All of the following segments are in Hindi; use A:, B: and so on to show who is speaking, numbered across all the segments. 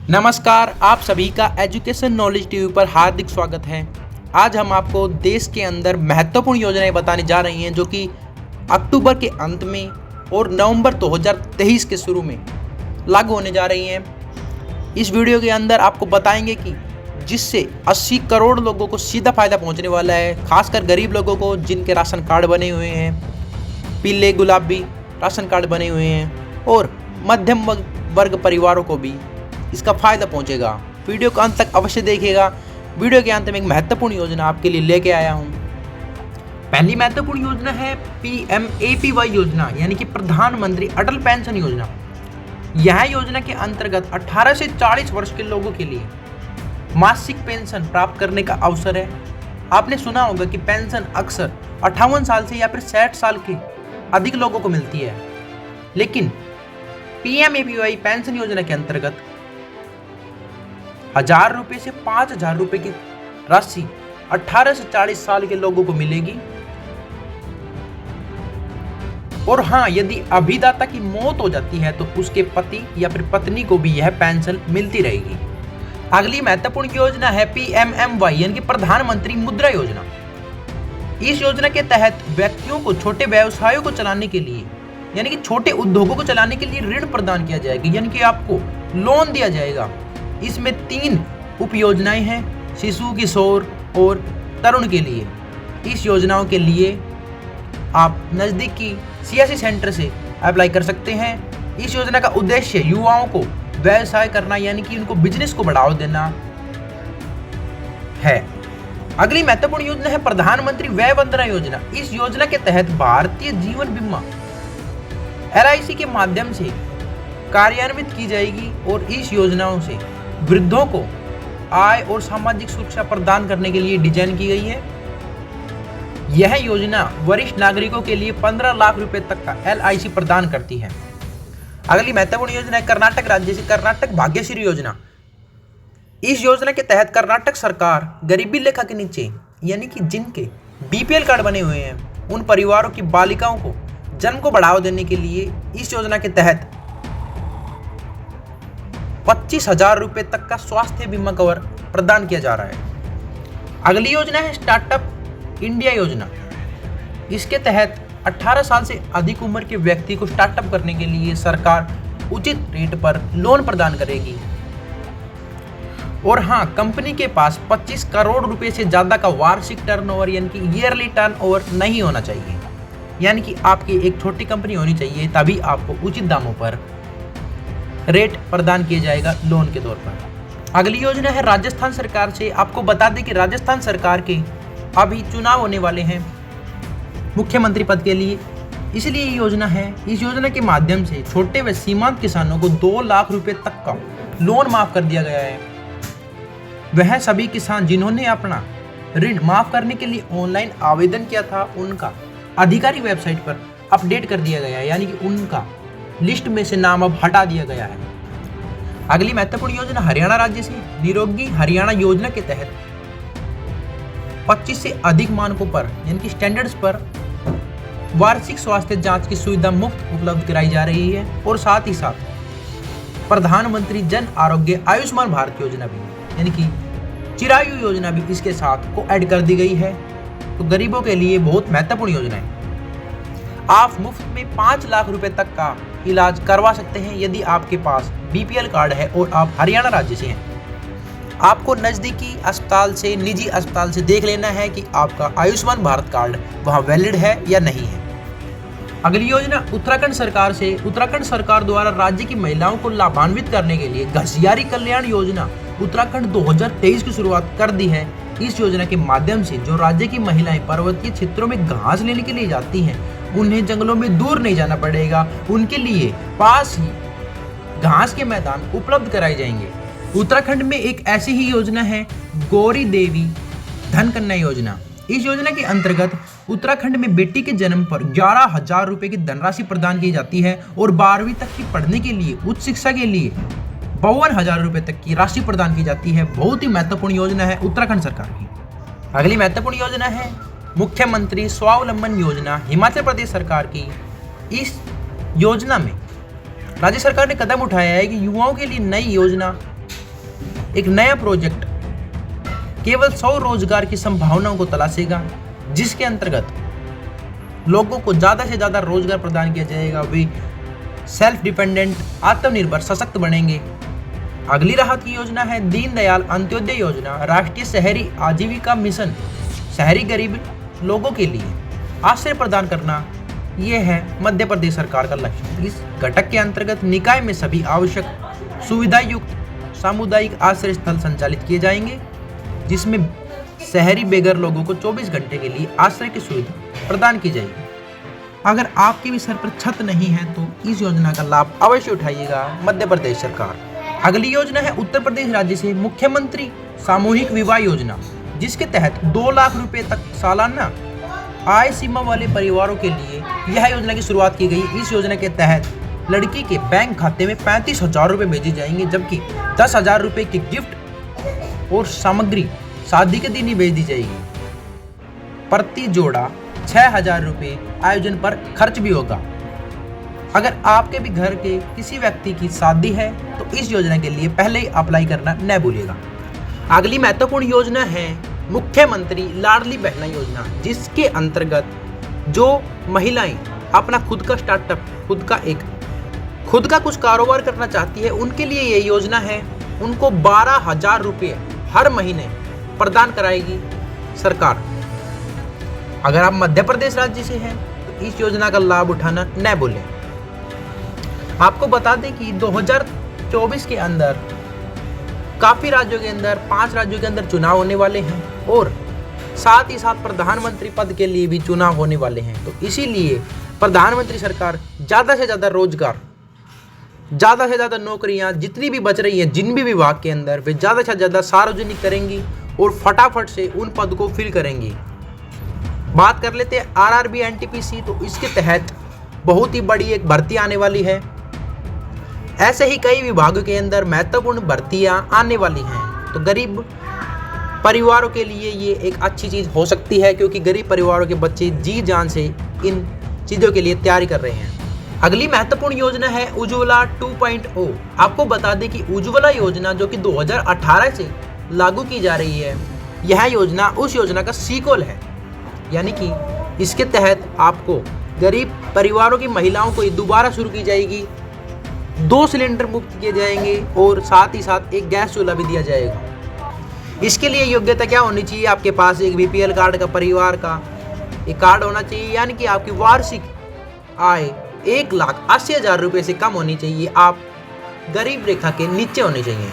A: नमस्कार, आप सभी का एजुकेशन नॉलेज टीवी पर हार्दिक स्वागत है। आज हम आपको देश के अंदर महत्वपूर्ण योजनाएं बताने जा रही हैं जो कि अक्टूबर के अंत में और नवंबर 2023 के शुरू में लागू होने जा रही हैं। इस वीडियो के अंदर आपको बताएंगे कि जिससे 80 करोड़ लोगों को सीधा फायदा पहुंचने वाला है, खासकर गरीब लोगों को जिनके राशन कार्ड बने हुए हैं, पीले गुलाबी राशन कार्ड बने हुए हैं, और मध्यम वर्ग परिवारों को भी इसका फायदा पहुंचेगा। वीडियो को अंत तक अवश्य देखिएगा। वीडियो के अंत में एक महत्वपूर्ण योजना आपके लिए लेके आया हूं। पहली महत्वपूर्ण योजना है PMAPY योजना, यानी कि प्रधानमंत्री अटल पेंशन योजना। यह योजना के अंतर्गत 18 से 40 वर्ष के लोगों के लिए मासिक पेंशन प्राप्त करने का अवसर है। आपने सुना होगा कि पेंशन अक्सर 58 साल से या फिर 60 साल के अधिक लोगों को मिलती है, लेकिन PMAPY पेंशन योजना के अंतर्गत 1000 रुपये से 5000 रुपये की राशि 18 से 40 साल के लोगों को मिलेगी। और हाँ, यदि अभिदाता की मौत हो जाती है तो उसके पति या फिर पत्नी को भी यह पेंशन मिलती रहेगी। अगली महत्वपूर्ण योजना है PMMY, यानी कि प्रधानमंत्री मुद्रा योजना। इस योजना के तहत व्यक्तियों को छोटे व्यवसायों को चलाने के लिए, यानी कि छोटे उद्योगों को चलाने के लिए ऋण प्रदान किया जाएगा, यानी कि आपको लोन दिया जाएगा। इसमें 3 उप योजनाएं हैं, शिशु, किशोर और तरुण के लिए। इस योजनाओं के लिए आप नज़दीकी CSC सेंटर से अप्लाई कर सकते हैं। इस योजना का उद्देश्य युवाओं को व्यवसाय करना, यानी कि उनको बिजनेस को बढ़ावा देना है। अगली महत्वपूर्ण योजना है प्रधानमंत्री वय वंदना योजना। इस योजना के तहत भारतीय जीवन बीमा LIC के माध्यम से कार्यान्वित की जाएगी और इस योजनाओं से वृद्धों को आय और सामाजिक सुरक्षा प्रदान करने के लिए डिजाइन की गई है। यह योजना वरिष्ठ नागरिकों के लिए 15 लाख रुपए तक का LIC प्रदान करती है। अगली महत्वपूर्ण योजना है कर्नाटक राज्य से कर्नाटक भाग्यश्री योजना। इस योजना के तहत कर्नाटक सरकार गरीबी रेखा के नीचे, यानी कि जिनके BPL कार्ड बने हुए हैं, उन परिवारों की बालिकाओं को जन्म को बढ़ावा देने के लिए इस योजना के तहत 25,000 रुपये तक का स्वास्थ्य बीमा कवर प्रदान किया जा रहा है। अगली योजना है स्टार्टअप इंडिया योजना। इसके तहत 18 साल से अधिक उम्र के व्यक्ति को स्टार्टअप करने के लिए सरकार उचित रेट पर लोन प्रदान करेगी। और हाँ, कंपनी के पास 25 करोड़ रुपए से ज़्यादा का वार्षिक टर्नओवर, यानी कि ईयरली टर्नओवर नहीं होना चाहिए, यानी कि आपकी एक छोटी कंपनी होनी चाहिए, तभी आपको उचित दामों पर रेट प्रदान किया जाएगा लोन के तौर पर। अगली योजना है राजस्थान सरकार से। आपको बता दें कि राजस्थान सरकार के अभी चुनाव होने वाले हैं मुख्यमंत्री पद के लिए, इसलिए ये योजना है। इस योजना के माध्यम से छोटे व सीमांत किसानों को 2 लाख रुपए तक का लोन माफ कर दिया गया है। वह सभी किसान जिन्होंने अपना ऋण माफ करने के लिए ऑनलाइन आवेदन किया था, उनका आधिकारिक वेबसाइट पर अपडेट कर दिया गया है, यानी कि उनका लिस्ट में से नाम अब हटा दिया गया है। अगली महत्वपूर्ण योजना हरियाणा राज्य से निरोगी हरियाणा योजना के तहत 25 से अधिक मानकों पर, यानी कि स्टैंडर्ड्स पर वार्षिक स्वास्थ्य जांच की सुविधा मुफ्त उपलब्ध कराई जा रही है। और साथ ही साथ प्रधानमंत्री जन आरोग्य आयुष्मान भारत योजना भी, यानी कि चिरायु योजना भी इसके साथ को ऐड कर दी गई है। तो गरीबों के लिए बहुत महत्वपूर्ण योजना है। आप मुफ्त में 5 लाख रुपए तक का इलाज करवा सकते हैं यदि आपके पास BPL कार्ड है और आप हरियाणा राज्य से हैं। आपको नज़दीकी अस्पताल से, निजी अस्पताल से देख लेना है कि आपका आयुष्मान भारत कार्ड वहां वैलिड है या नहीं है। अगली योजना उत्तराखंड सरकार से। उत्तराखंड सरकार द्वारा राज्य की महिलाओं को लाभान्वित करने के लिए घसियारी कल्याण योजना उत्तराखंड 2023 की शुरुआत कर दी है। इस योजना के माध्यम से जो राज्य की महिलाएं पर्वतीय क्षेत्रों में घास लेने के लिए जाती हैं, उन्हें जंगलों में दूर नहीं जाना पड़ेगा। उनके लिए पास ही घास के मैदान उपलब्ध कराए जाएंगे। उत्तराखंड में एक ऐसी ही योजना है गौरी देवी धन कन्या योजना। इस योजना के अंतर्गत उत्तराखंड में बेटी के जन्म पर 11,000 रुपए की धनराशि प्रदान की जाती है और 12वीं तक की पढ़ने के लिए, उच्च शिक्षा के लिए 52,000 रुपए तक की राशि प्रदान की जाती है। बहुत ही महत्वपूर्ण योजना है उत्तराखंड सरकार की। अगली महत्वपूर्ण योजना है मुख्यमंत्री स्वावलंबन योजना, हिमाचल प्रदेश सरकार की। इस योजना में राज्य सरकार ने कदम उठाया है कि युवाओं के लिए नई योजना एक नया प्रोजेक्ट केवल 100 रोजगार की संभावनाओं को तलाशेगा, जिसके अंतर्गत लोगों को ज़्यादा से ज़्यादा रोजगार प्रदान किया जाएगा। वे सेल्फ डिपेंडेंट, आत्मनिर्भर, सशक्त बनेंगे। अगली राहत की योजना है दीनदयाल अंत्योदय योजना, राष्ट्रीय शहरी आजीविका मिशन। शहरी गरीब लोगों के लिए आश्रय प्रदान करना, यह है मध्य प्रदेश सरकार का लक्ष्य। इस घटक के अंतर्गत निकाय में सभी आवश्यक सुविधा युक्त सामुदायिक आश्रय स्थल संचालित किए जाएंगे, जिसमें शहरी बेघर लोगों को 24 घंटे के लिए आश्रय की सुविधा प्रदान की जाएगी। अगर आपके भी सर पर छत नहीं है तो इस योजना का लाभ अवश्य उठाइएगा मध्य प्रदेश सरकार। अगली योजना है उत्तर प्रदेश राज्य से मुख्यमंत्री सामूहिक विवाह योजना, जिसके तहत 2 लाख रुपए तक सालाना आय सीमा वाले परिवारों के लिए यह योजना की शुरुआत की गई। इस योजना के तहत लड़की के बैंक खाते में 35,000 रुपये भेजे जाएंगे, जबकि 10,000 रुपये की गिफ्ट और सामग्री शादी के दिन ही भेज दी जाएगी। प्रति जोड़ा 6,000 रुपये आयोजन पर खर्च भी होगा। अगर आपके भी घर के किसी व्यक्ति की शादी है तो इस योजना के लिए पहले ही अप्लाई करना न भूलिएगा। अगली महत्वपूर्ण योजना है मुख्यमंत्री लाडली बहना योजना, जिसके अंतर्गत जो महिलाएं अपना खुद का स्टार्टअप, खुद का कुछ कारोबार करना चाहती है, उनके लिए ये योजना है। उनको 12,000 रुपये हर महीने प्रदान कराएगी सरकार। अगर आप मध्य प्रदेश राज्य से हैं तो इस योजना का लाभ उठाना न भूलें। आपको बता दें कि 2024 के अंदर काफ़ी राज्यों के अंदर 5 राज्यों के अंदर चुनाव होने वाले हैं और साथ ही साथ प्रधानमंत्री पद के लिए भी चुनाव होने वाले हैं। तो इसीलिए प्रधानमंत्री सरकार ज़्यादा से ज़्यादा रोजगार, ज़्यादा से ज़्यादा नौकरियां जितनी भी बच रही हैं जिन भी विभाग के अंदर, वे ज़्यादा से ज़्यादा सार्वजनिक करेंगी और फटाफट से उन पद को फिल करेंगी। बात कर लेते हैं आरआरबी एनटीपीसी, तो इसके तहत बहुत ही बड़ी एक भर्ती आने वाली है। ऐसे ही कई विभागों के अंदर महत्वपूर्ण भर्तियां आने वाली हैं। तो गरीब परिवारों के लिए ये एक अच्छी चीज़ हो सकती है, क्योंकि गरीब परिवारों के बच्चे जी जान से इन चीज़ों के लिए तैयारी कर रहे हैं। अगली महत्वपूर्ण योजना है उज्ज्वला 2.0। आपको बता दें कि उज्ज्वला योजना जो कि 2018 से लागू की जा रही है, यह योजना उस योजना का सीक्वल है। यानी कि इसके तहत आपको गरीब परिवारों की महिलाओं को दोबारा शुरू की जाएगी, 2 सिलेंडर मुक्त किए जाएंगे और साथ ही साथ एक गैस चूल्हा भी दिया जाएगा। इसके लिए योग्यता क्या होनी चाहिए? आपके पास एक बीपीएल कार्ड का, परिवार का एक कार्ड होना चाहिए, यानी कि आपकी वार्षिक आय 1,80,000 रुपये से कम होनी चाहिए। आप गरीब रेखा के नीचे होने चाहिए।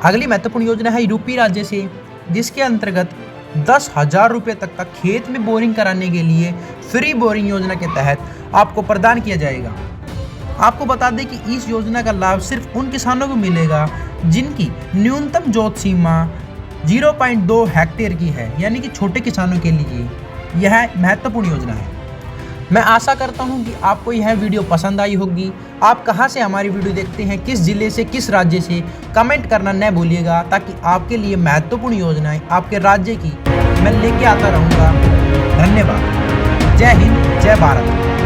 A: अगली महत्वपूर्ण योजना है यूपी राज्य से, जिसके अंतर्गत 10,000 रुपये तक का खेत में बोरिंग कराने के लिए फ्री बोरिंग योजना के तहत आपको प्रदान किया जाएगा। आपको बता दें कि इस योजना का लाभ सिर्फ उन किसानों को मिलेगा जिनकी न्यूनतम जोत सीमा 0.2 हेक्टेयर की है, यानी कि छोटे किसानों के लिए यह महत्वपूर्ण योजना है। मैं आशा करता हूं कि आपको यह वीडियो पसंद आई होगी। आप कहां से हमारी वीडियो देखते हैं, किस जिले से, किस राज्य से, कमेंट करना न भूलिएगा, ताकि आपके लिए महत्वपूर्ण योजनाएं आपके राज्य की मैं लेके आता रहूँगा। धन्यवाद। जय हिंद, जय भारत।